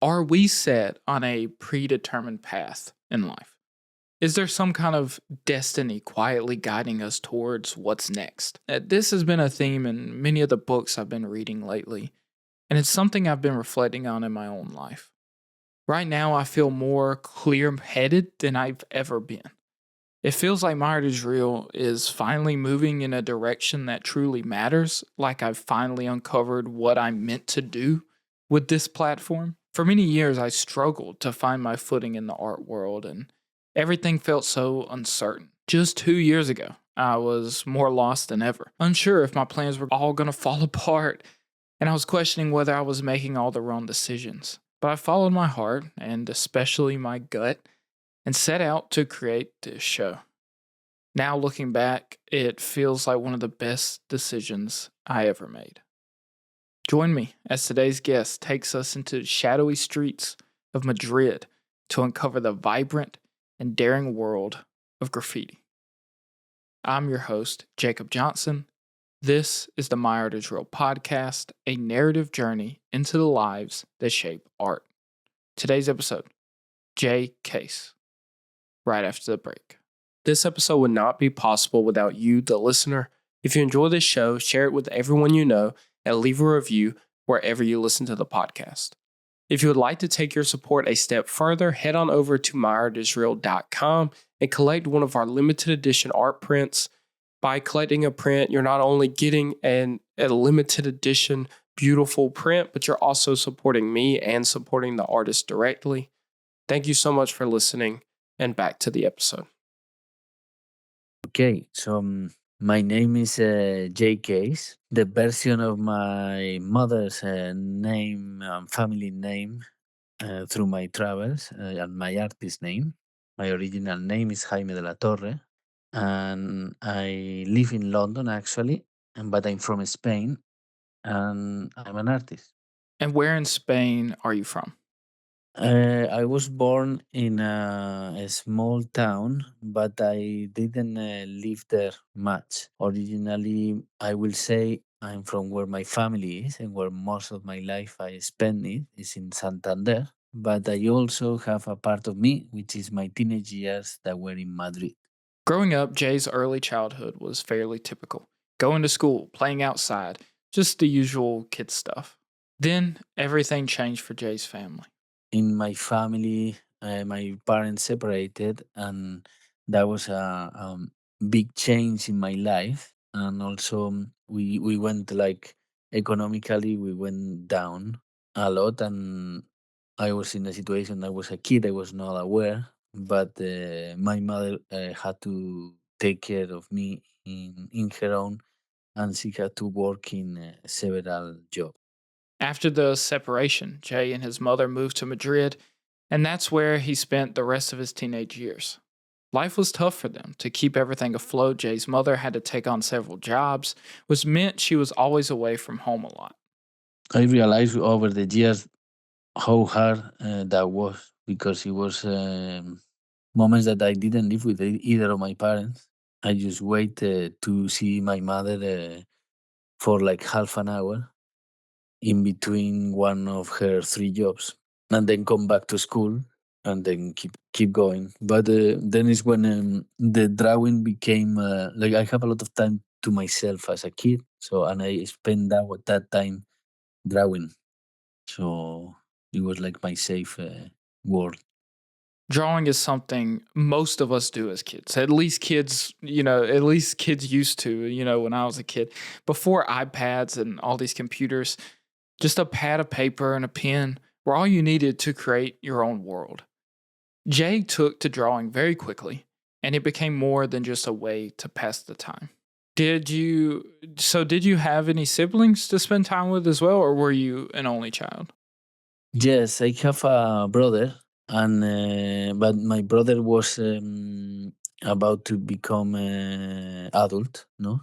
Are we set on a predetermined path in life? Is there some kind of destiny quietly guiding us towards what's next? This has been a theme in many of the books I've been reading lately, and it's something I've been reflecting on in my own life. Right now, I feel more clear headed than I've ever been. It feels like my art is real is finally moving in a direction that truly matters, like I've finally uncovered what I'm meant to do with this platform. For many years, I struggled to find my footing in the art world, and everything felt so uncertain. Just 2 years ago, I was more lost than ever, unsure if my plans were all going to fall apart, and I was questioning whether I was making all the wrong decisions. But I followed my heart, and especially my gut, and set out to create this show. Now, looking back, it feels like one of the best decisions I ever made. Join me as today's guest takes us into the shadowy streets of Madrid to uncover the vibrant and daring world of graffiti. I'm your host, Jacob Johnson. This is the My Art is Real podcast, a narrative journey into the lives that shape art. Today's episode, Jay Kaes, right after the break. This episode would not be possible without you, the listener. If you enjoy this show, share it with everyone you know and leave a review wherever you listen to the podcast. If you would like to take your support a step further, head on over to myartisreal.com and collect one of our limited edition art prints. By collecting a print, you're not only getting a limited edition beautiful print, but you're also supporting me and supporting the artist directly. Thank you so much for listening, and back to the episode. Okay, so my name is Jay Kaes. The version of my mother's name, family name, through my travels, and my artist name. My original name is Jaime de la Torre, and I live in London actually, but I'm from Spain, and I'm an artist. And where in Spain are you from? I was born in a small town, but I didn't live there much. Originally, I will say I'm from where my family is and where most of my life I spent it is in Santander. But I also have a part of me, which is my teenage years that were in Madrid. Growing up, Jay's early childhood was fairly typical. Going to school, playing outside, just the usual kid stuff. Then everything changed for Jay's family. In my family, my parents separated, and that was a big change in my life. And also, we went like economically, we went down a lot, and I was in a situation. I was a kid. I was not aware, but my mother had to take care of me in her own, and she had to work in several jobs. After the separation, Jay and his mother moved to Madrid, and that's where he spent the rest of his teenage years. Life was tough for them. To keep everything afloat, Jay's mother had to take on several jobs, which meant she was always away from home a lot. I realized over the years how hard that was, because it was moments that I didn't live with either of my parents. I just waited to see my mother for like half an hour in between one of her three jobs, and then come back to school and then keep going. But then is when the drawing became like I have a lot of time to myself as a kid, so and I spent that time drawing. So it was like my safe world. Drawing is something most of us do as kids. At least kids used to, when I was a kid. Before iPads and all these computers, just a pad of paper and a pen were all you needed to create your own world. Jay took to drawing very quickly, and it became more than just a way to pass the time. Did you have any siblings to spend time with as well, or were you an only child? Yes, I have a brother, and but my brother was about to become adult. No,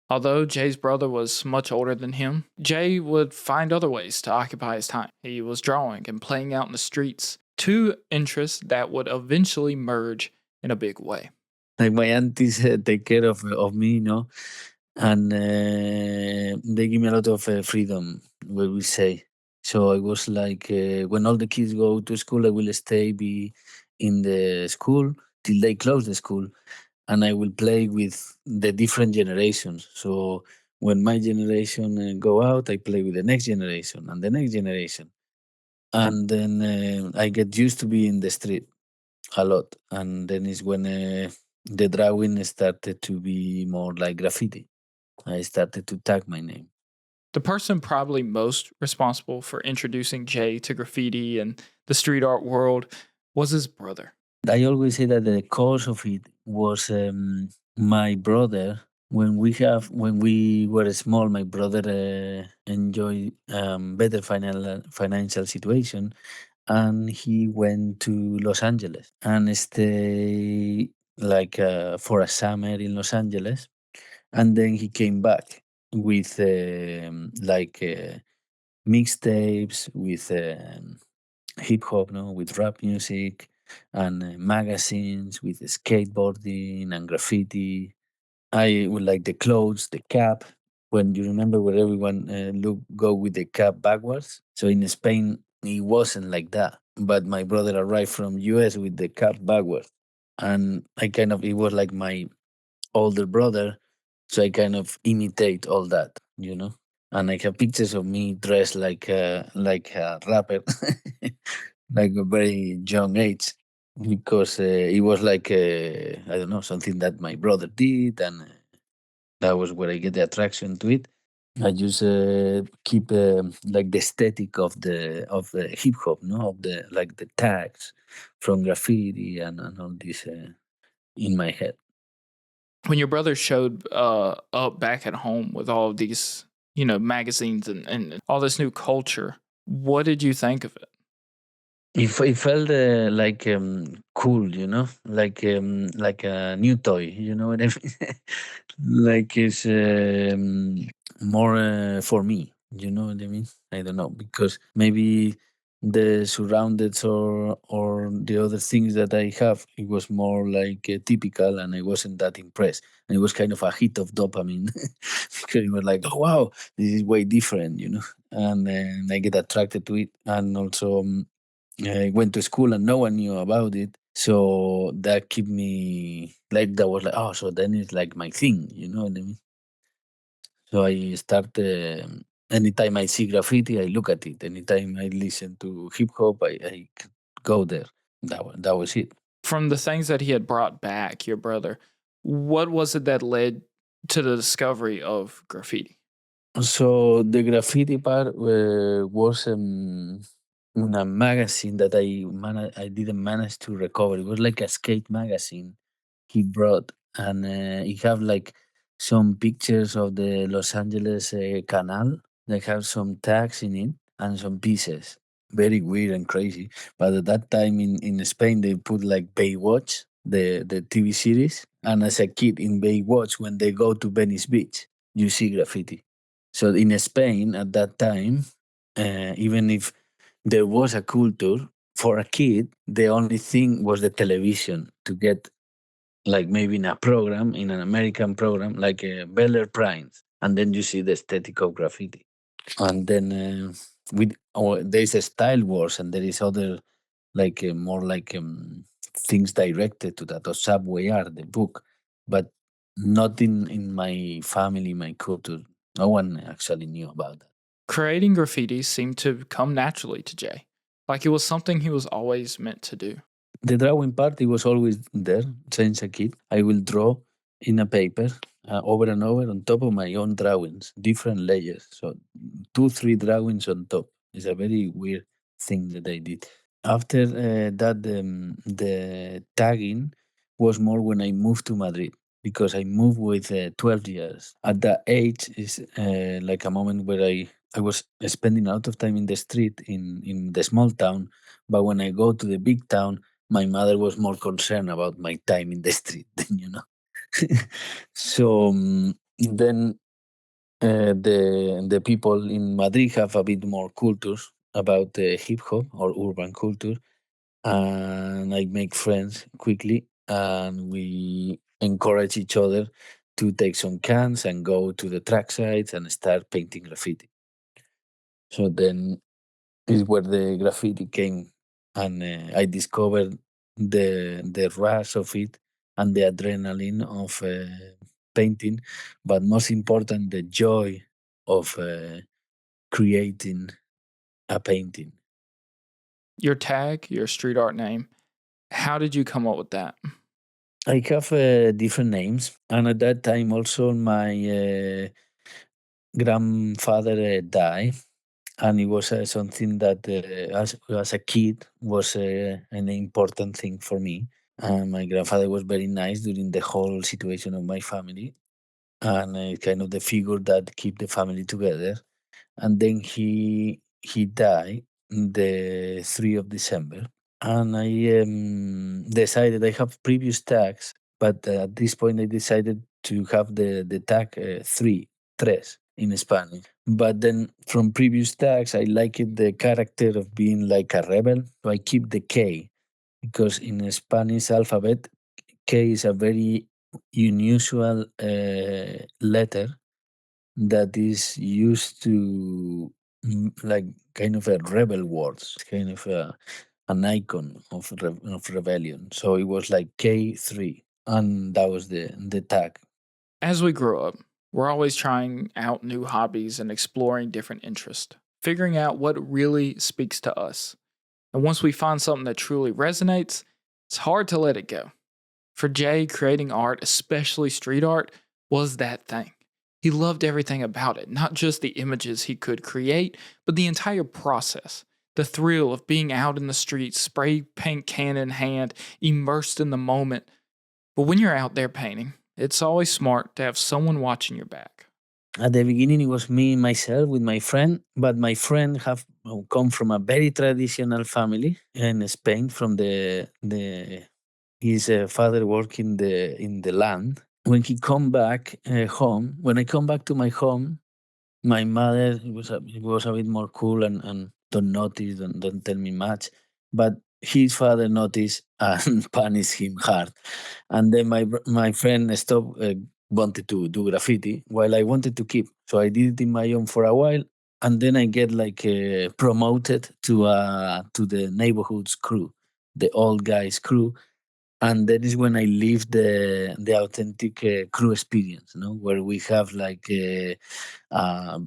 Although Jay's brother was much older than him, Jay would find other ways to occupy his time. He was drawing and playing out in the streets, two interests that would eventually merge in a big way. like my aunties take care of me, no, and they give me a lot of freedom. What we say. So I was like, when all the kids go to school, I will stay be in the school till they close the school, and I will play with the different generations. So when my generation go out, I play with the next generation and the next generation, and then I get used to be in the street a lot, and then is when the drawing started to be more like graffiti. I started to tag my name. The person probably most responsible for introducing Jay to graffiti and the street art world was his brother. I always say that the cause of it was my brother. When we were small, my brother enjoyed better financial situation, and he went to Los Angeles and stay like for a summer in Los Angeles, and then he came back with mixtapes with hip hop, no, with rap music, and magazines with skateboarding and graffiti. I would like the clothes, the cap. When you remember where everyone go with the cap backwards. So in Spain, it wasn't like that. But my brother arrived from US with the cap backwards, and I kind of it was like my older brother, so I kind of imitate all that, you know. And I have pictures of me dressed like a rapper, like a very young age, because it was like I don't know, something that my brother did, and that was where I get the attraction to it. I just keep like the aesthetic of the hip hop, no, of the like the tags from graffiti and all this in my head. When your brother showed up back at home with all of these, magazines and all this new culture, what did you think of it? It felt like cool, you know, like a new toy, you know what I mean? Like it's more for me, you know what I mean? I don't know, because maybe the surroundeds or the other things that I have, it was more like typical, and I wasn't that impressed. And it was kind of a hit of dopamine because it was like, oh wow, this is way different, you know. And then I get attracted to it, and also. I went to school and no one knew about it. So that kept me like that was like, oh, so then it's like my thing, you know what I mean? So I start anytime I see graffiti, I look at it. Anytime I listen to hip hop, I go there. That was it. From the things that he had brought back, your brother, what was it that led to the discovery of graffiti? So the graffiti part was in a magazine that I didn't manage to recover. It was like a skate magazine he brought, and it have like some pictures of the Los Angeles Canal. They have some tags in it and some pieces. Very weird and crazy. But at that time in Spain, they put like Baywatch, the TV series. And as a kid in Baywatch, when they go to Venice Beach, you see graffiti. So in Spain at that time, even if there was a culture for a kid, the only thing was the television to get like maybe in a program, in an American program, like Bel Air Primes, and then you see the aesthetic of graffiti. And then there's a style wars, and there is other like more like things directed to that, or Subway Art, the book, but not in my family, my culture. No one actually knew about that. Creating graffiti seemed to come naturally to Jay, like it was something he was always meant to do. The drawing part, it was always there since a kid. I will draw in a paper over and over on top of my own drawings, different layers. So two, three drawings on top. It's a very weird thing that I did. After that, the tagging was more when I moved to Madrid, because I moved with 12 years. At that age is like a moment where I was spending a lot of time in the street in the small town, but when I go to the big town, my mother was more concerned about my time in the street than you know. So then the people in Madrid have a bit more culture about hip hop or urban culture, and I make friends quickly, and we encourage each other to take some cans and go to the track sites and start painting graffiti. So then is where the graffiti came, and I discovered the rush of it and the adrenaline of painting, but most important, the joy of creating a painting. Your tag, your street art name, how did you come up with that? I have different names, and at that time also my grandfather died, and it was something that as a kid was an important thing for me. My grandfather was very nice during the whole situation of my family, and kind of the figure that keep the family together. And then he died the 3 of December, and I decided I have previous tags, but at this point I decided to have the tag three, tres in Spanish. But then from previous tags, I liked the character of being like a rebel, so I keep the K because in the Spanish alphabet, K is a very unusual letter that is used to like kind of a rebel words, kind of an icon of of rebellion. So it was like K3, and that was the tag. As we grow up, we're always trying out new hobbies and exploring different interests, figuring out what really speaks to us. And once we find something that truly resonates, it's hard to let it go. For Jay, creating art, especially street art, was that thing. He loved everything about it, not just the images he could create, but the entire process. The thrill of being out in the streets, spray paint can in hand, immersed in the moment. But when you're out there painting, it's always smart to have someone watching your back. At the beginning, it was me myself with my friend, but my friend have come from a very traditional family in Spain. From the his father worked in the land. When he come back home, when I come back to my home, my mother was a bit more cool and don't notice, don't tell me much. But his father noticed and punished him hard. And then my friend stopped wanted to do graffiti while I wanted to keep. So I did it in my own for a while, and then I get like promoted to the neighborhood's crew, the old guys crew, and that is when I live the authentic crew experience, where we have like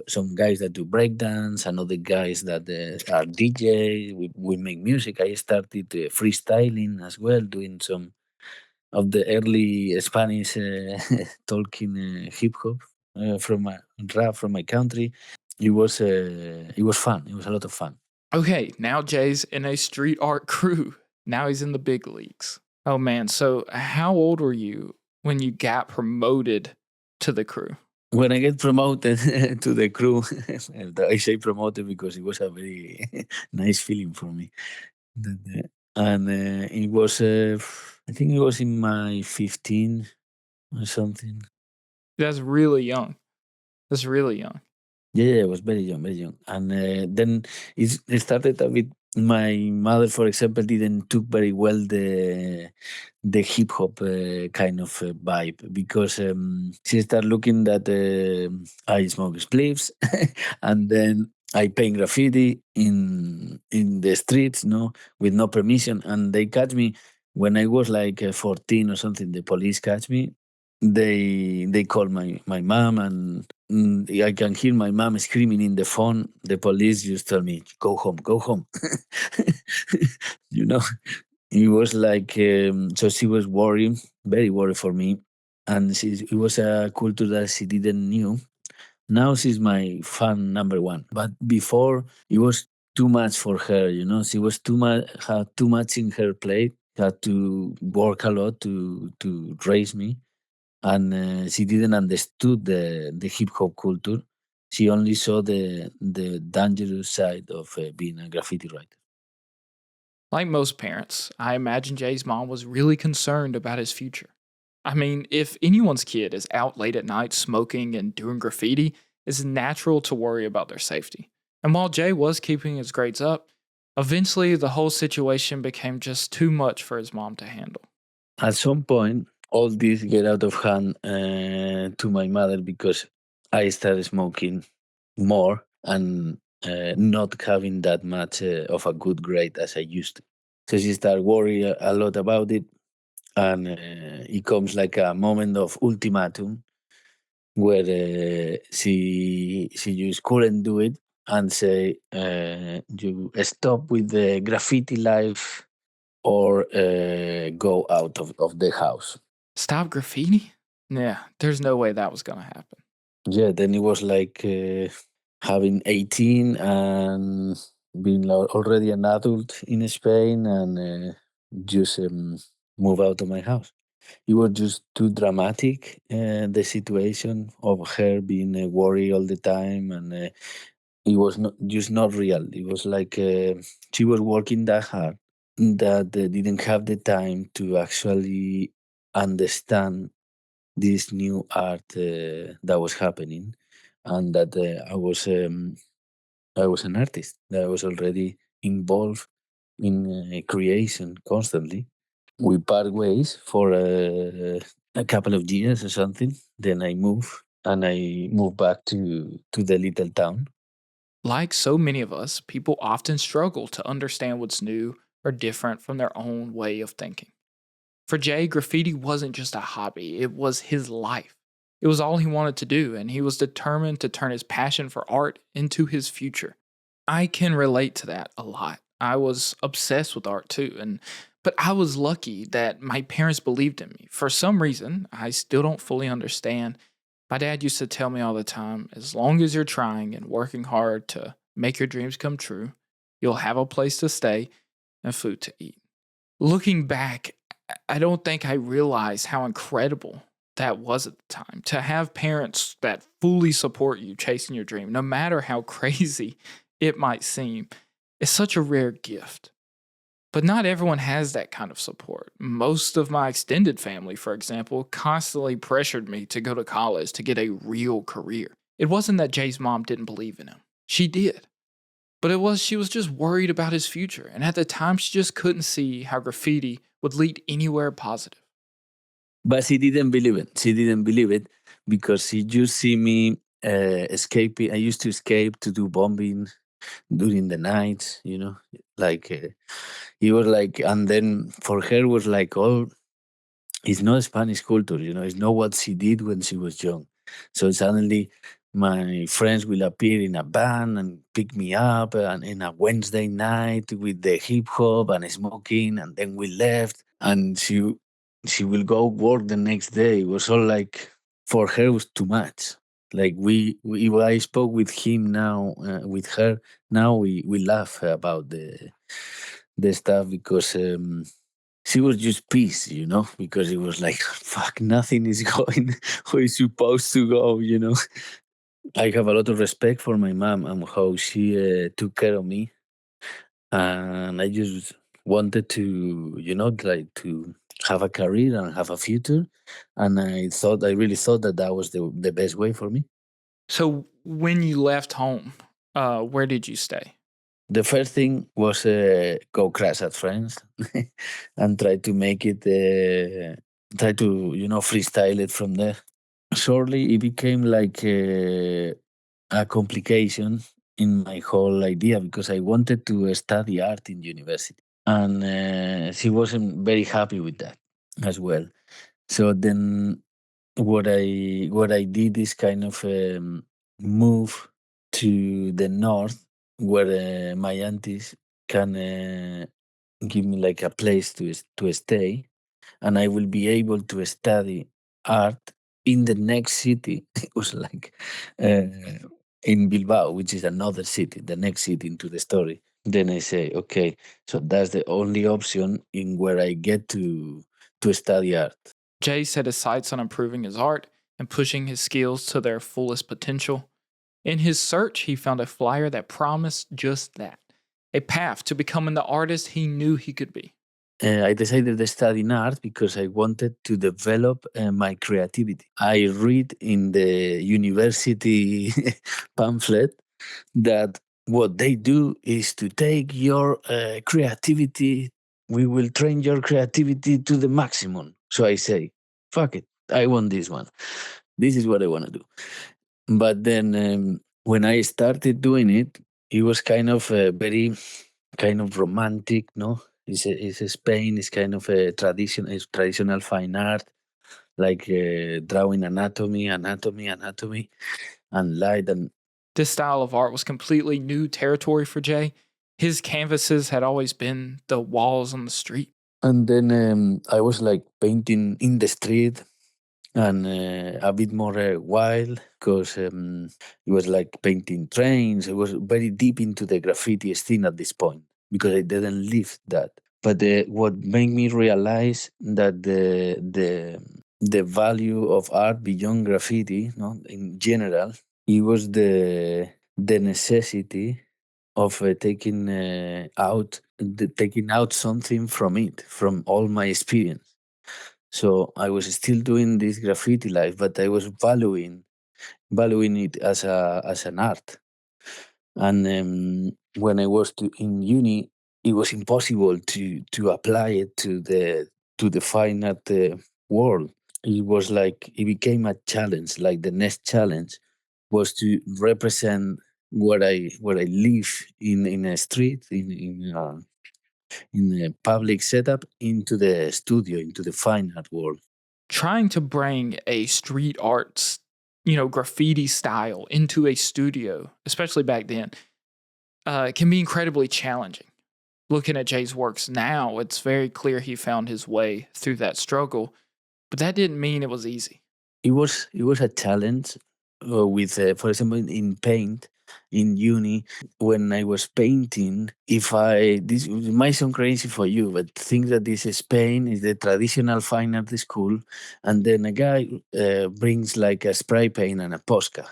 some guys that do breakdance and other guys that are DJ. We make music. I started freestyling as well, doing some of the early Spanish talking hip hop from my rap from my country. It was fun. It was a lot of fun. Okay, now Jay's in a street art crew. Now he's in the big leagues. Oh man, so how old were you when you got promoted to the crew? When I get promoted to the crew, I say promoted because it was a very nice feeling for me. And it was, I think it was in my 15 or something. That's really young. That's really young. Yeah, I was very young, very young. And then it started a bit. My mother, for example, didn't took very well the hip hop kind of vibe because she started looking that I smoke spliffs and then I paint graffiti in the streets, with no permission, and they catch me when I was like 14 or something. The police catch me. They call my mom, and I can hear my mom screaming in the phone. The police just tell me, go home, go home. you know, it was like, so she was worried, very worried for me. And it was a culture that she didn't knew. Now she's my fan number one. But before, it was too much for her, she was had too much in her plate, had to work a lot to raise me, and she didn't understood the hip hop culture. She only saw the dangerous side of being a graffiti writer. Like most parents, I imagine Jay's mom was really concerned about his future. I mean, if anyone's kid is out late at night smoking and doing graffiti, it's natural to worry about their safety. And while Jay was keeping his grades up, eventually the whole situation became just too much for his mom to handle. At some point, all this get out of hand to my mother because I started smoking more, and not having that much of a good grade as I used to. So she started worrying a lot about it, and it comes like a moment of ultimatum where she just couldn't do it and say, you stop with the graffiti life or go out of the house. Stop graffiti? Yeah, there's no way that was going to happen. Yeah, then it was like having 18 and being already an adult in Spain and just move out of my house. It was just too dramatic, the situation of her being worried all the time, and it was not real. It was like she was working that hard that didn't have the time to actually understand this new art that was happening, and that I was an artist that was already involved in creation constantly. We part ways for a couple of years or something. Then I move, and I move back to the little town. Like so many of us, people often struggle to understand what's new or different from their own way of thinking. For Jay, graffiti wasn't just a hobby, it was his life. It was all he wanted to do, and he was determined to turn his passion for art into his future. I can relate to that a lot. I was obsessed with art too, but I was lucky that my parents believed in me. For some reason, I still don't fully understand. My dad used to tell me all the time, as long as you're trying and working hard to make your dreams come true, you'll have a place to stay and food to eat. Looking back, I don't think I realized how incredible that was at the time. To have parents that fully support you chasing your dream, no matter how crazy it might seem, is such a rare gift. But not everyone has that kind of support. Most of my extended family, for example, constantly pressured me to go to college to get a real career. It wasn't that Jay's mom didn't believe in him. She did. But she was just worried about his future. And at the time, she just couldn't see how graffiti would lead anywhere positive. But she didn't believe it. She didn't believe it because she just see me escaping. I used to escape to do bombing during the nights, like it was like, and then for her was like, oh, it's not Spanish culture, it's not what she did when she was young. So suddenly my friends will appear in a band and pick me up and in a Wednesday night with the hip hop and smoking, and then we left, and she will go work the next day. It was all like, for her it was too much. Like when I spoke with him now, with her now, we laugh about the stuff because she was just pissed, because it was like, fuck, nothing is going how it's supposed to go. I have a lot of respect for my mom and how she took care of me, and I just wanted to, like to have a career and have a future, and I really thought that was the best way for me. So when you left home, where did you stay? The first thing was go crash at friends and try to make it, try to, freestyle it from there. Shortly, it became like a complication in my whole idea because I wanted to study art in university. And she wasn't very happy with that as well. So then what I did is kind of move to the north where my aunties can give me like a place to stay, and I will be able to study art in the next city. It was like in Bilbao, which is another city, the next city into the story. Then I say, okay, so that's the only option in where I get to study art. Jay set his sights on improving his art and pushing his skills to their fullest potential. In his search, he found a flyer that promised just that, a path to becoming the artist he knew he could be. I decided to study in art because I wanted to develop my creativity. I read in the university pamphlet that what they do is to take your creativity. We will train your creativity to the maximum. So I say, fuck it, I want this one. This is what I want to do. But then when I started doing it, it was kind of very kind of romantic, no? It's a Spain. It's kind of a traditional fine art, like drawing anatomy, and light. And This style of art was completely new territory for Jay. His canvases had always been the walls on the street. then I was like painting in the street and a bit more wild because it was like painting trains. I was very deep into the graffiti scene at this point because I didn't live that. But what made me realize that the value of art beyond graffiti, no, in general, it was the necessity of taking out something from it, from all my experience. So I was still doing this graffiti life, but I was valuing it as an art. And when I was in uni, it was impossible to apply it to the fine art world. It was like it became a challenge. Like the next challenge was to represent what I live in a street in a public setup into the studio, into the fine art world. Trying to bring a street arts, graffiti style into a studio, especially back then, can be incredibly challenging. Looking at Jay's works now, it's very clear he found his way through that struggle, but that didn't mean it was easy. It was a challenge with, for example, in paint in uni when I was painting. This might sound crazy for you, but think that this is Spain is the traditional fine art school, and then a guy brings like a spray paint and a Posca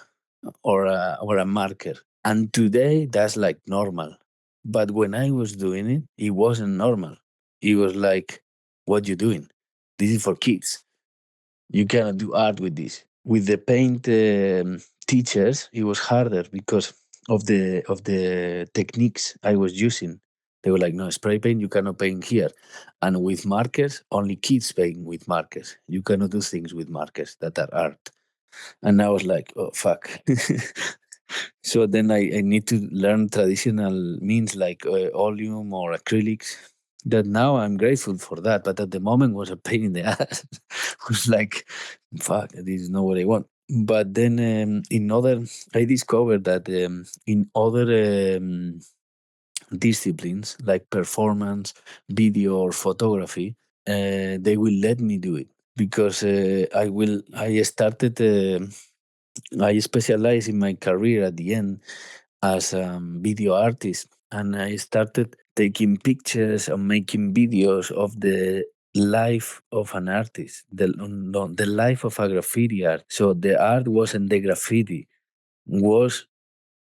or a marker, and today that's like normal. But when I was doing it, it wasn't normal. It was like, what you doing? This is for kids. You cannot do art with this. With the paint teachers, it was harder because of the techniques I was using. They were like, no, spray paint, you cannot paint here. And with markers, only kids paint with markers. You cannot do things with markers that are art. And I was like, oh, fuck. So then I need to learn traditional means like oleum or acrylics. That now I'm grateful for that, but at the moment was a pain in the ass. Was like, fuck, this is not what I want. But then I discovered that in other disciplines like performance, video, or photography, they will let me do it because I started. I specialized in my career at the end as a video artist, and I started taking pictures and making videos of the life of an artist, the life of a graffiti art. So the art wasn't the graffiti, was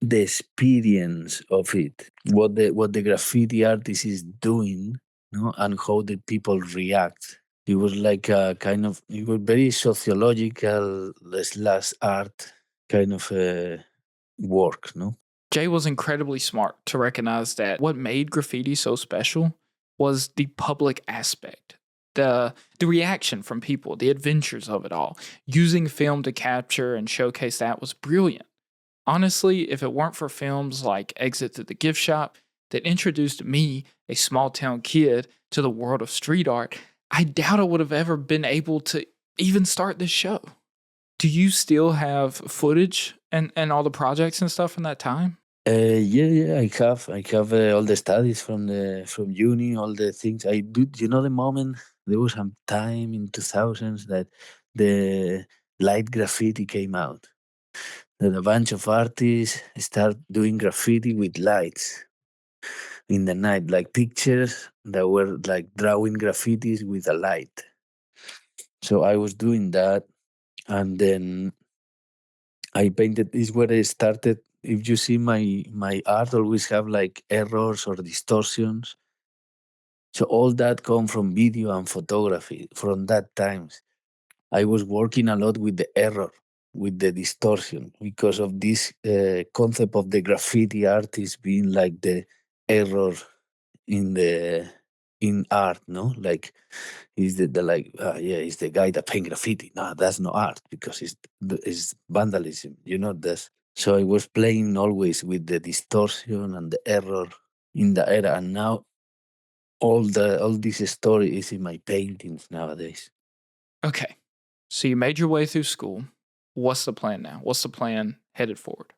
the experience of it, what the graffiti artist is doing, no, and how the people react. It was like a kind of, it was very sociological slash art kind of work, no? Jay was incredibly smart to recognize that what made graffiti so special was the public aspect, the reaction from people, the adventures of it all. Using film to capture and showcase that was brilliant. Honestly, if it weren't for films like Exit to the Gift Shop that introduced me, a small town kid, to the world of street art, I doubt I would have ever been able to even start this show. Do you still have footage and all the projects and stuff from that time? Yeah, I have all the studies from uni, all the things I do. You know, the moment there was some time in 2000s that the light graffiti came out, that a bunch of artists start doing graffiti with lights in the night, like pictures that were like drawing graffitis with a light. So I was doing that, and then I painted. Is where I started. If you see my art, always have like errors or distortions. So all that come from video and photography from that times. I was working a lot with the error, with the distortion, because of this concept of the graffiti artist being like the error in the in art, no? Like is the like yeah, it's the guy that paint graffiti. No, that's not art because it's vandalism. You know this. So I was playing always with the distortion and the error in the era, and now all this story is in my paintings nowadays. Okay. So you made your way through school. What's the plan now? What's the plan headed forward?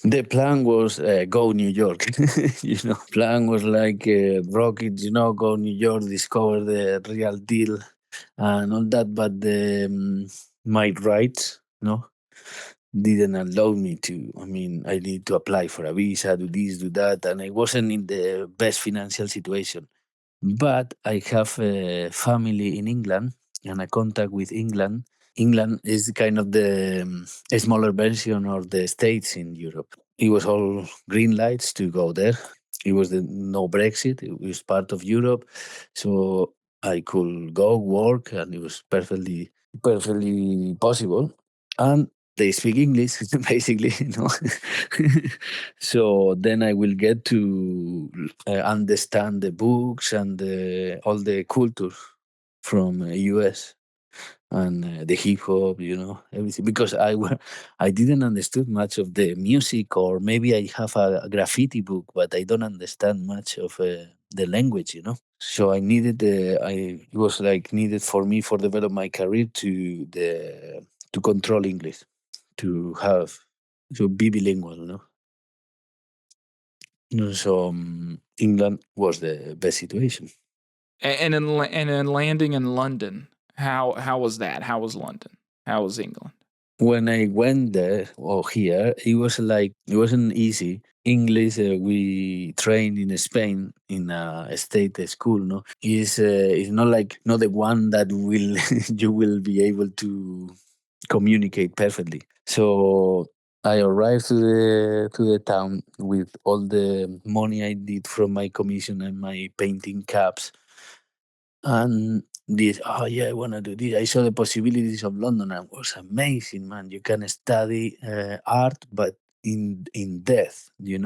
The plan was go New York. Plan was like rocket. Go New York, discover the real deal, and all that. But my rights, didn't allow me to. I mean, I need to apply for a visa, do this, do that, and I wasn't in the best financial situation. But I have a family in England and a contact with England. England is kind of the a smaller version of the States in Europe. It was all green lights to go there. It was no Brexit. It was part of Europe, so I could go work, and it was perfectly possible. And they speak English, basically. So then I will get to understand the books and all the culture from US and the hip hop, everything. Because I didn't understood much of the music, or maybe I have a graffiti book, but I don't understand much of the language. So I needed it was like needed for me for develop my career to control English, to be bilingual. So England was the best situation. And in landing in London, how was that? How was London? How was England? When I went there or here, it wasn't easy. English, we trained in Spain in a state school. No, is not the one that will you will be able to communicate perfectly. So I arrived to the town with all the money I did from my commission and my painting caps, and this. Oh yeah, I wanna do this. I saw the possibilities of London, and it was amazing, man. You can study art, but in depth. The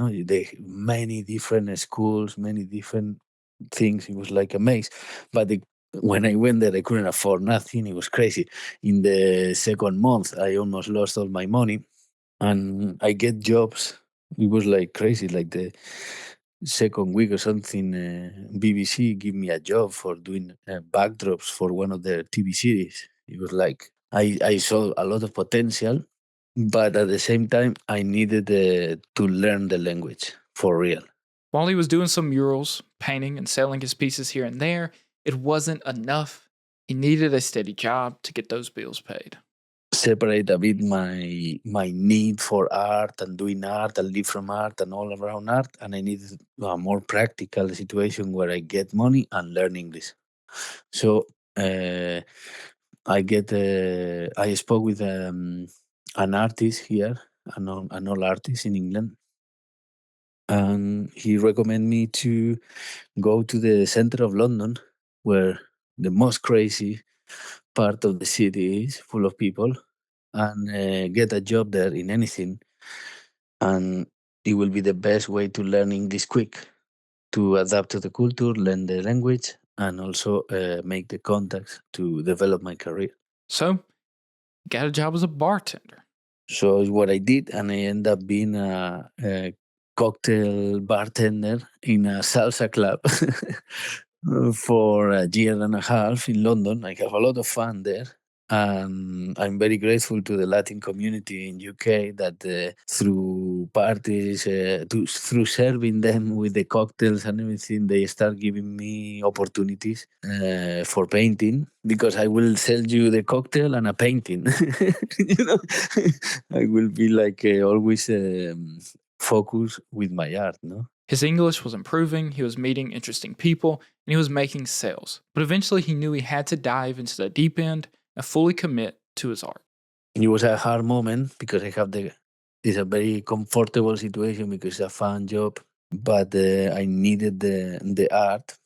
many different schools, many different things. It was like a maze, but when I went there, I couldn't afford nothing. It was crazy. In the second month, I almost lost all my money, and I get jobs. It was like crazy. Like the second week or something, BBC give me a job for doing backdrops for one of their TV series. It was like I saw a lot of potential, but at the same time, I needed to learn the language for real. While he was doing some murals, painting, and selling his pieces here and there, it wasn't enough. He needed a steady job to get those bills paid. Separate a bit my need for art and doing art and live from art and all around art, and I needed a more practical situation where I get money and learn English. So I spoke with an artist here, an old artist in England, and he recommended me to go to the center of London, where the most crazy part of the city is, full of people, and get a job there in anything. And it will be the best way to learn English quick, to adapt to the culture, learn the language, and also make the contacts to develop my career. So, he got a job as a bartender. So it's what I did, and I ended up being a cocktail bartender in a salsa club for a year and a half in London. I have a lot of fun there. And I'm very grateful to the Latin community in UK that through parties, through serving them with the cocktails and everything, they start giving me opportunities for painting, because I will sell you the cocktail and a painting. you know, I will be like always focused with my art. No. His English was improving, he was meeting interesting people, and he was making sales. But eventually, he knew he had to dive into the deep end and fully commit to his art. It was a hard moment because it's a very comfortable situation because it's a fun job, but I needed the art,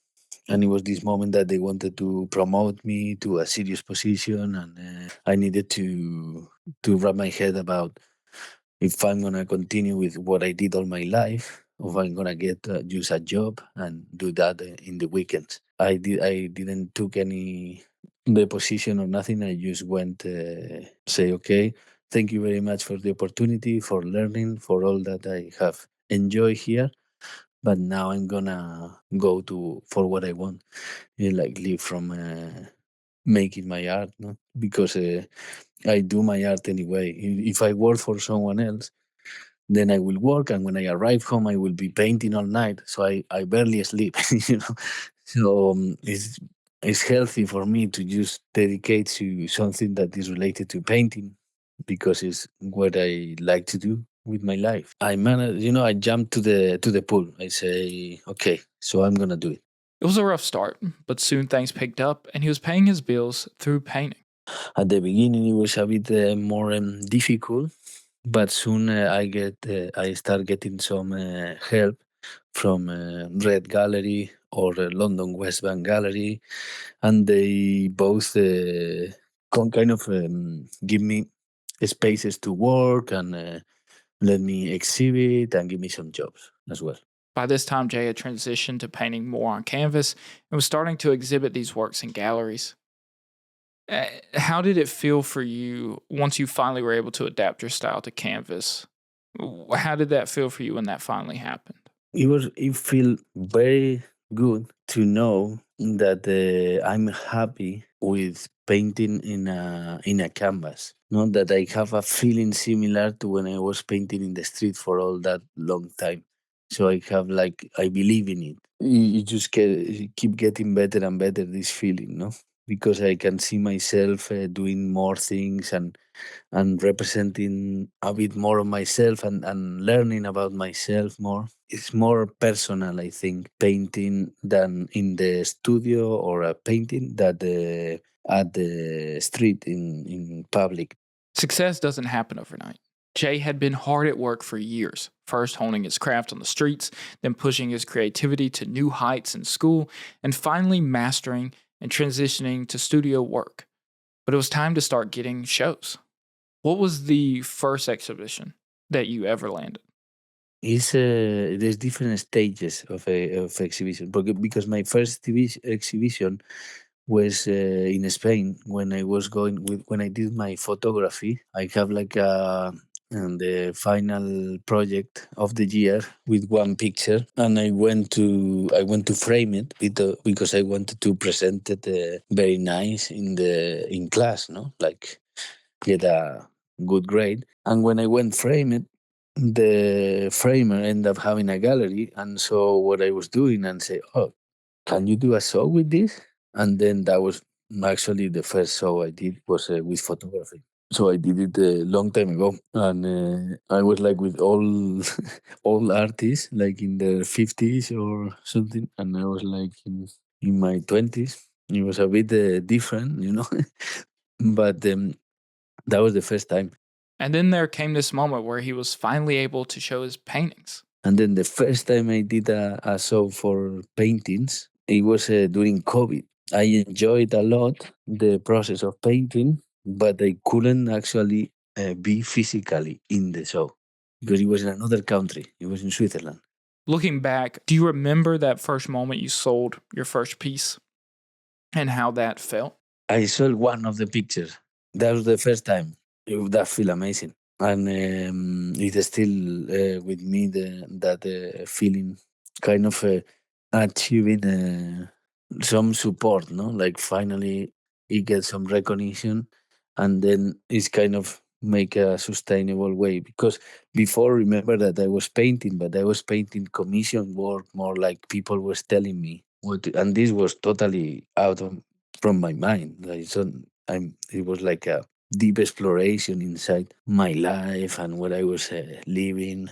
and it was this moment that they wanted to promote me to a serious position, and I needed to wrap my head about if I'm gonna continue with what I did all my life, or if I'm gonna get use a job and do that in the weekends. I didn't took any the position or nothing. I just went say okay, thank you very much for the opportunity, for learning, for all that I have enjoyed here. But now I'm gonna go to for what I want, like live from making my art, no? Because I do my art anyway. If I work for someone else, then I will work, and when I arrive home, I will be painting all night. So I barely sleep, you know. So it's healthy for me to just dedicate to something that is related to painting because it's what I like to do with my life. I manage, I jump to the pool. I say, okay, so I'm gonna do it. It was a rough start, but soon things picked up and he was paying his bills through painting. At the beginning, it was a bit more difficult, but soon I start getting some help from Red Gallery or London West Bank Gallery, and they both kind of give me spaces to work and let me exhibit and give me some jobs as well. By this time, Jay had transitioned to painting more on canvas and was starting to exhibit these works in galleries. How did it feel for you once you finally were able to adapt your style to canvas? How did that feel for you when that finally happened? It feel very good to know that I'm happy with painting in a canvas. Not that I have a feeling similar to when I was painting in the street for all that long time. So I have like I believe in it. You just keep getting better and better this feeling, no? Because I can see myself doing more things and representing a bit more of myself and learning about myself more. It's more personal, I think, painting than in the studio or a painting that at the street in public. Success doesn't happen overnight. Jay had been hard at work for years, first honing his craft on the streets, then pushing his creativity to new heights in school, and finally mastering and transitioning to studio work. But it was time to start getting shows. What was the first exhibition that you ever landed? It's there's different stages of exhibition because my first exhibition was in Spain when I was going with when I did my photography. I have like a the final project of the year with one picture, and I went to frame it because I wanted to present it very nice in class, no, like get a good grade. And when I went frame it, the framer ended up having a gallery and saw what I was doing and say, "Oh, can you do a show with this?" And then that was actually the first show I did was with photography. So I did it a long time ago, and I was like with all all artists, like in their 50s or something, and I was like in my 20s. It was a bit different, but that was the first time. And then there came this moment where he was finally able to show his paintings. And then the first time I did a show for paintings, it was during COVID. I enjoyed a lot the process of painting, but I couldn't actually be physically in the show because it was in another country. It was in Switzerland. Looking back, do you remember that first moment you sold your first piece and how that felt? I sold one of the pictures. That was the first time. That feel amazing, and it's still with me that feeling, kind of achieving some support. No, like finally it gets some recognition, and then it's kind of make a sustainable way. Because before, remember that I was painting, but I was painting commission work, more like people was telling me what, and this was totally out of from my mind. Like so, it was like a deep exploration inside my life and what I was living,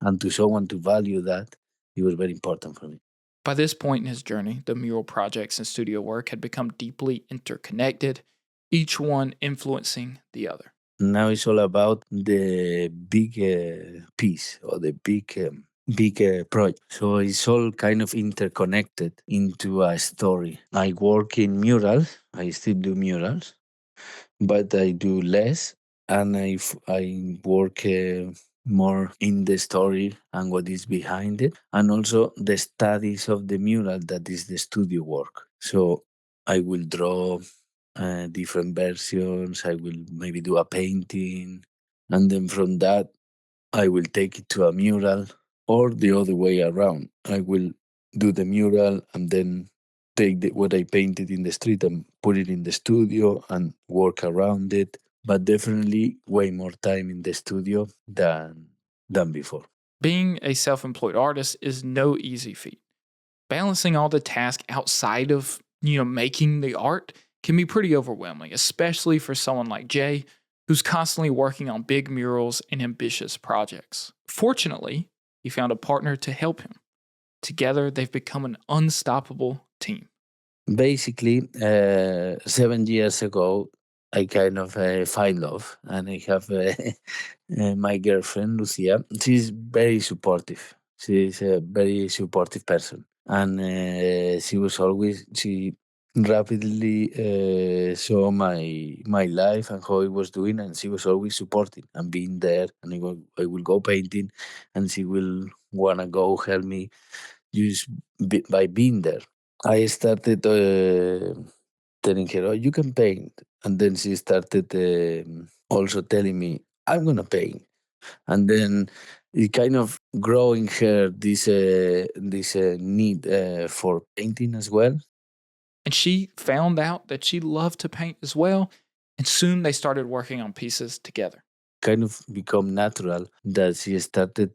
and to someone to value that, it was very important for me. By this point in his journey, the mural projects and studio work had become deeply interconnected, each one influencing the other. Now it's all about the big piece or the big project. So it's all kind of interconnected into a story. I work in murals. I still do murals, but I do less, and I work more in the story and what is behind it, and also the studies of the mural that is the studio work. So I will draw different versions. I will maybe do a painting, and then from that, I will take it to a mural, or the other way around. I will do the mural and then take what I painted in the street and put it in the studio and work around it. But definitely way more time in the studio than before. Being a self-employed artist is no easy feat. Balancing all the tasks outside of, making the art can be pretty overwhelming, especially for someone like Jay, who's constantly working on big murals and ambitious projects. Fortunately, he found a partner to help him. Together, they've become an unstoppable team. Basically, 7 years ago, I kind of find love, and I have my girlfriend Lucia. She's very supportive. She's a very supportive person, and she rapidly saw my life and how I was doing, and she was always supporting and being there. And I will go painting, and she will wanna go help me just by being there. I started telling her, "Oh, you can paint," and then she started also telling me, "I'm gonna paint," and then it kind of grow in her this need for painting as well. And she found out that she loved to paint as well, and soon they started working on pieces together. Kind of become natural that she started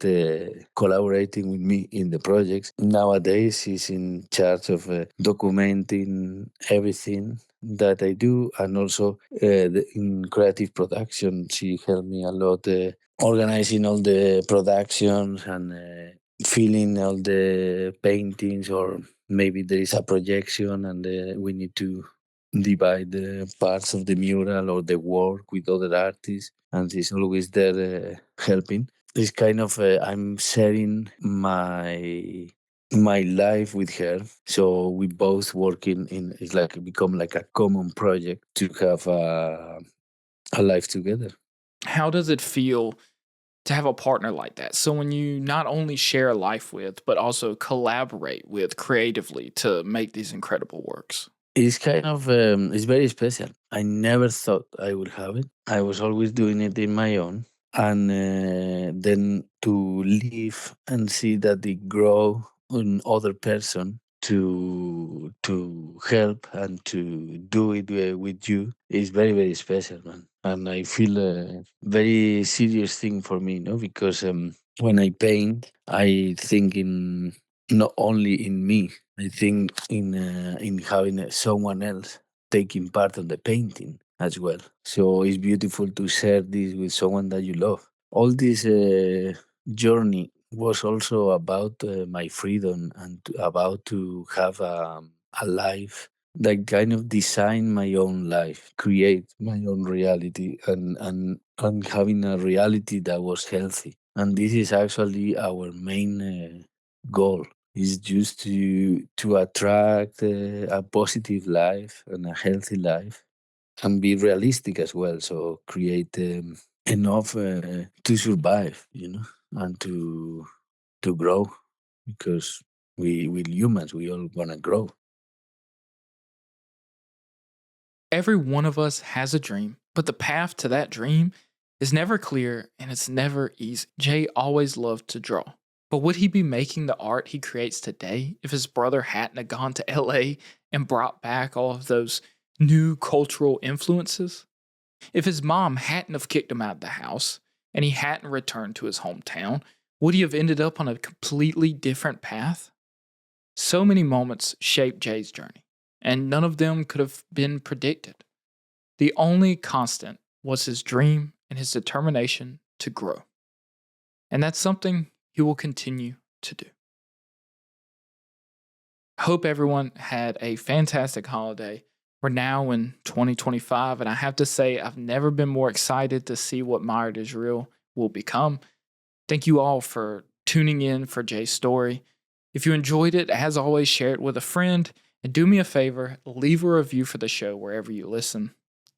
collaborating with me in the projects. Nowadays, she's in charge of documenting everything that I do, and also in creative production, she helped me a lot organizing all the productions and filling all the paintings, or maybe there is a projection and we need to divide the parts of the mural or the work with other artists, and she's always there helping. It's kind of I'm sharing my life with her, so we both working in. It's like become like a common project to have a life together. How does it feel to have a partner like that? So when you not only share a life with, but also collaborate with creatively to make these incredible works. It's kind of it's very special. I never thought I would have it. I was always doing it in my own, and then to live and see that it grow on other person to help and to do it with you is very very special, man. And I feel a very serious thing for me, because when I paint, I think in not only in me. I think in having someone else taking part of the painting as well. So it's beautiful to share this with someone that you love. All this journey was also about my freedom and about to have a life that kind of design my own life, create my own reality, and having a reality that was healthy. And this is actually our main goal, is just to attract a positive life and a healthy life, and be realistic as well. So create enough to survive, and to grow, because we humans, we all wanna grow. Every one of us has a dream, but the path to that dream is never clear and it's never easy. Jay always loved to draw. But would he be making the art he creates today if his brother hadn't have gone to LA and brought back all of those new cultural influences? If his mom hadn't have kicked him out of the house and he hadn't returned to his hometown, would he have ended up on a completely different path? So many moments shaped Jay's journey, and none of them could have been predicted. The only constant was his dream and his determination to grow. And that's something he will continue to do. I hope everyone had a fantastic holiday. We're now in 2025, and I have to say, I've never been more excited to see what Mired is Real will become. Thank you all for tuning in for Jay's story. If you enjoyed it, as always, share it with a friend. And do me a favor, leave a review for the show wherever you listen.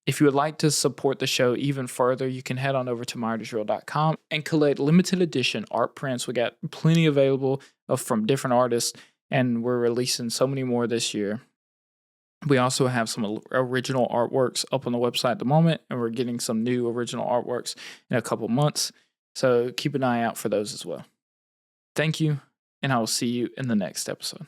If you would like to support the show even further, you can head on over to miredisreal.com and collect limited edition art prints. We got plenty available from different artists, and we're releasing so many more this year. We also have some original artworks up on the website at the moment, and we're getting some new original artworks in a couple months. So keep an eye out for those as well. Thank you, and I will see you in the next episode.